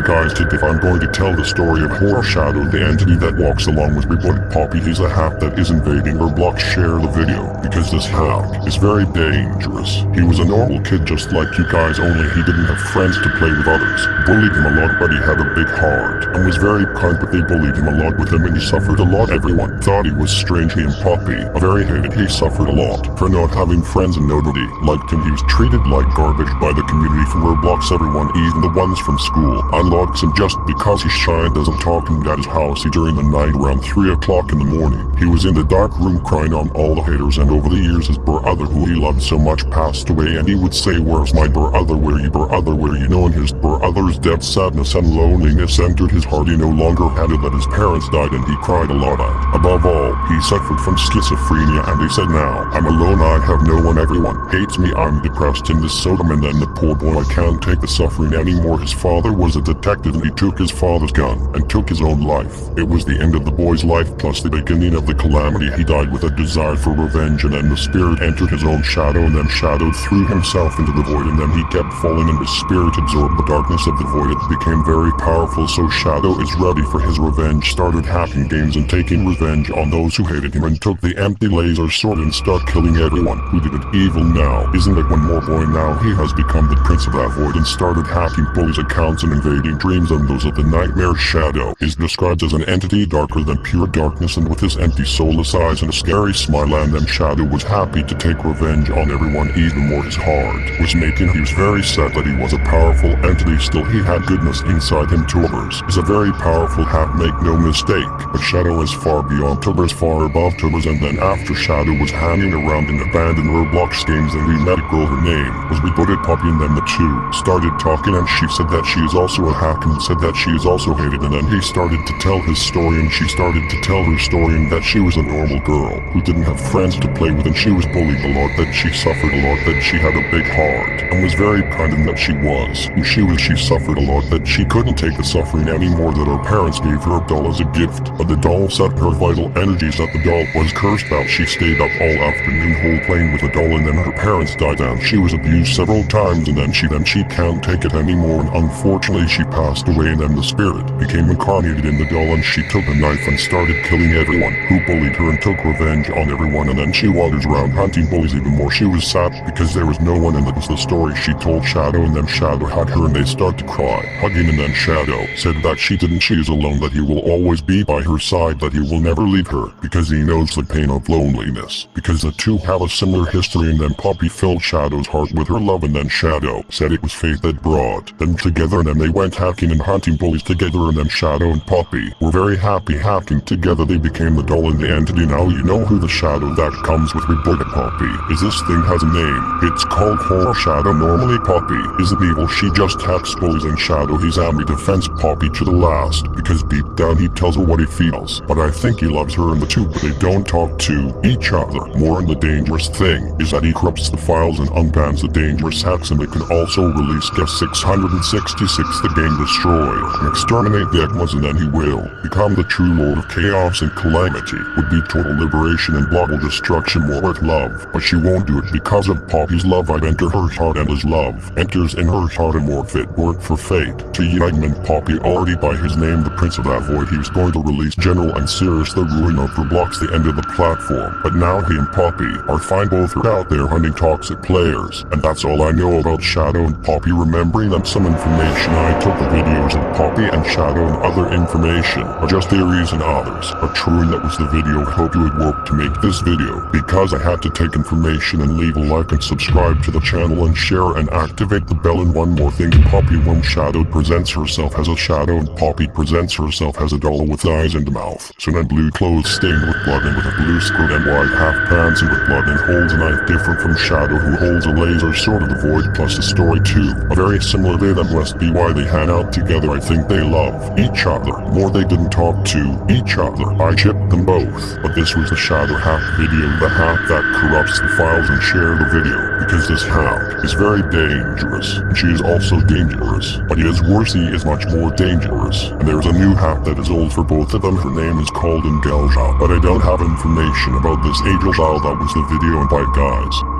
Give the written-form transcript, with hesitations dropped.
guys, today I'm going to tell the story of Horrorshadow, the entity that walks along with Rebooted Poppy. He's a hack that is invading Roblox. Share the video, because this hack is very dangerous. He was a normal kid just like you guys, only he didn't have friends to play with others. Bullied him a lot, but he had a big heart and was very kind, but they bullied him a lot with him and he suffered a lot. Everyone thought he was strange. He and Poppy are very hated. He suffered a lot for not having friends and nobody liked him. He was treated like garbage by the community from Roblox. Everyone, even the ones from school, unlocks him just because he's shy and doesn't talk. And at his house during the night around 3 o'clock in the morning, he was in the dark room crying on all the haters. And over the years his brother, who he loved so much, passed away, and he would say, "Where's my brother? Where you brother? Where you?" Knowing his brother's death, sadness and loneliness entered his heart. He no longer had it that his parents died, and he cried a lot out. Above all, he suffered from schizophrenia, and he said, "Now I'm alone, I have no one, everyone hates me, I'm depressed in this sodom." And then the poor boy, "I can't take the suffering anymore." His father was a detective, and he took his father's gun and took his own life. It was the end of the boy's life, plus the beginning of the calamity. He died with a desire for revenge, and then the spirit entered his own shadow, and then Shadow threw himself into the void, and then he kept falling, and his spirit absorbed the darkness of the void. It became very powerful, so Shadow is ready for his revenge, started hacking games and taking revenge on those who hated him, and took the empty laser sword and started killing everyone who did it evil. Now isn't it one more boy? Now he has become the prince of that void and started hacking bullies' accounts and invading dreams and those of the nightmare. Shadow is described as an entity darker than pure darkness, and with his empty soulless eyes and a scary smile, and then Shadow was happy to take revenge on everyone. Even more, his heart was making. He was very sad that he was a powerful entity, still he had goodness inside him. Tubers is a very powerful hack, make no mistake, but Shadow is far beyond Tubers, far above Tubers. And then after Shadow was hanging around in abandoned Roblox games, and we met a girl, her name was Rebooted Poppy, and then the two started talking, and she said that she is also a hack and said that she is also hated. And then he started to tell his story, and she started to tell her story, and that she was a normal girl who didn't have friends to play with, and she was bullied a lot, that she suffered a lot, that she had a big heart and was very kind, and that she was who she was. She suffered a lot, that she couldn't take the suffering anymore, that her parents gave her a doll as a gift, but the doll set her vital energies, that the doll was cursed out. She stayed up all afternoon whole playing with the doll, and then her parents died, and she was abused several times, and then she can't take it anymore, and unfortunately she passed away. And then the spirit became incarnated in the doll, and she took a knife and started killing everyone who bullied her and took revenge on everyone. And then she wanders around hunting bullies even more. She was sad because there was no one, and that was the story she told Shadow. And then Shadow hugged her and they start to cry, hugging, and then Shadow said that she is alone, that he will always be by her side, that he will never leave her because he knows the pain of loneliness, because the two have a similar history. And then Poppy filled Shadow's heart with her love, and then Shadow said it was fate that brought them together, and then they went hacking and hunting bullies together. And then Shadow and Poppy were very happy hacking together. They became the doll and the entity. Now you know who the Shadow that comes with Rebooted Poppy is. This thing has a name, it's called Horrorshadow. Normally Poppy isn't evil, she just hacks bullies, and Shadow, he's army defends Poppy to the last, because deep down he tells her what he feels, but I think he loves her, and the two, but they don't talk to each other more. And the dangerous thing is that he corrupts the files and unbans the dangerous hacks, and it can also release guest 666, the game destroy and exterminate the Ekmas, and then he will become the true lord of chaos and calamity. Would be total liberation and global destruction, more with love, but she won't do it because of Poppy's love. I'd enter her heart, and his love enters in her heart, and more fit work for fate to unite him and Poppy. Already by his name, the prince of that void, he was going to release General and Sirius, the ruin of Roblox, the end of the platform, but now he and Poppy are fine. Both are out there hunting toxic players, and that's all I know about Shadow and Poppy. Remembering that some information I took, the videos of Poppy and Shadow and other information are just theories, and others are true, and that was the video. I hope you would work to make this video, because I had to take information, and leave a like and subscribe to the channel and share and activate the bell. And one more thing, Poppy, when Shadow presents herself as a shadow and Poppy presents herself as a doll with eyes and a mouth, so then blue clothes stained with blood, and with a blue skirt and white half pants and with blood, and holds a knife, different from Shadow who holds a laser sword of the void. Plus the story too, a very similar way. That must be why they hang out together. I think they love each other more. They didn't talk to each other, I chipped them both. But this was the Shadow hack video, the hack that corrupts the files. And share the video, because this hack is very dangerous, and she is also dangerous, but he is worse, he is much more dangerous. And there's a new hack that is old for both of them. Her name is called Angelja, but I don't have information about this Angelja. That was the video, and bye guys.